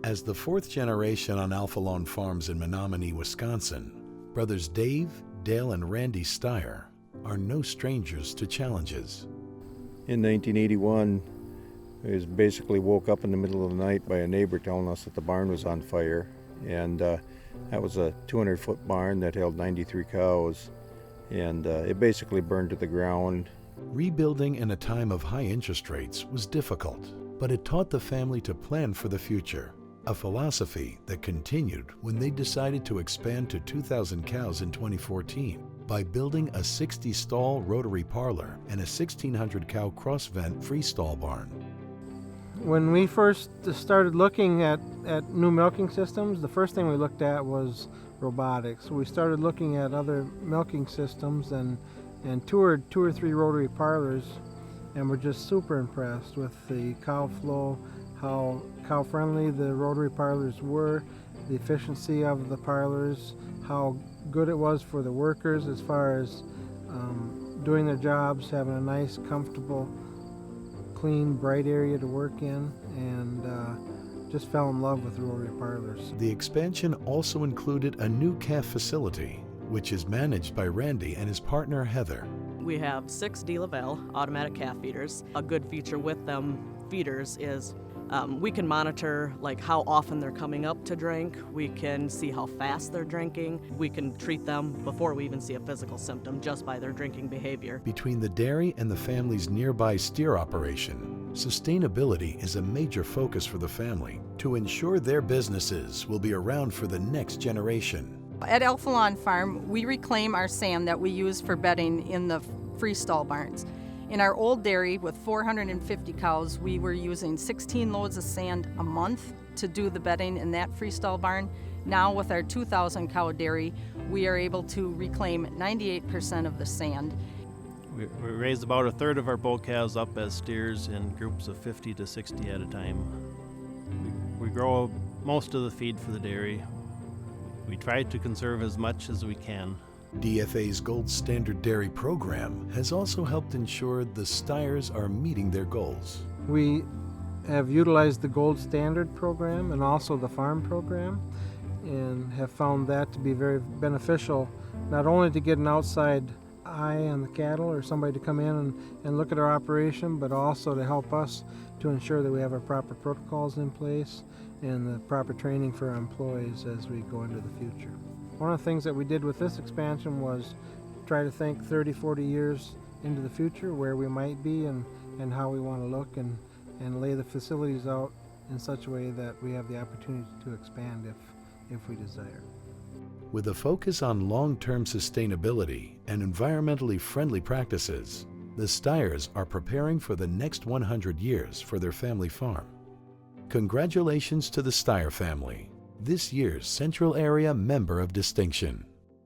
As the fourth generation on Alfalawn Farms in Menominee, Wisconsin, brothers Dave, Dale, and Randy Styer are no strangers to challenges. In 1981, I was basically woke up in the middle of the night by a neighbor telling us that the barn was on fire. And that was a 200-foot barn that held 93 cows. And it basically burned to the ground. Rebuilding in a time of high interest rates was difficult, but it taught the family to plan for the future, a philosophy that continued when they decided to expand to 2,000 cows in 2014 by building a 60-stall rotary parlor and a 1,600-cow cross-vent freestall barn. When we first started looking at new milking systems, the first thing we looked at was robotics. We started looking at other milking systems and toured 2 or 3 rotary parlors, and were just super impressed with the cow flow, how cow friendly the rotary parlors were, the efficiency of the parlors, how good it was for the workers as far as doing their jobs, having a nice, comfortable, clean, bright area to work in, and just fell in love with rotary parlors. The expansion also included a new calf facility, which is managed by Randy and his partner Heather. We have 6 De La Valle automatic calf feeders. A good feature with them feeders is we can monitor like how often they're coming up to drink. We can see how fast they're drinking. We can treat them before we even see a physical symptom just by their drinking behavior. Between the dairy and the family's nearby steer operation, sustainability is a major focus for the family to ensure their businesses will be around for the next generation. At Alfalawn Farm, we reclaim our sand that we use for bedding in the freestall barns. In our old dairy with 450 cows, we were using 16 loads of sand a month to do the bedding in that freestall barn. Now with our 2,000 cow dairy, we are able to reclaim 98% of the sand. We raise about a third of our bull calves up as steers in groups of 50 to 60 at a time. We grow most of the feed for the dairy. We try to conserve as much as we can. DFA's Gold Standard Dairy program has also helped ensure the Styers are meeting their goals. We have utilized the Gold Standard program and also the farm program, and have found that to be very beneficial, not only to get an outside eye on the cattle or somebody to come in and look at our operation, but also to help us to ensure that we have our proper protocols in place and the proper training for our employees as we go into the future. One of the things that we did with this expansion was try to think 30, 40 years into the future, where we might be and how we want to look, and lay the facilities out in such a way that we have the opportunity to expand if we desire. With a focus on long-term sustainability and environmentally friendly practices, the Styers are preparing for the next 100 years for their family farm. Congratulations to the Styer family, this year's Central Area Member of Distinction.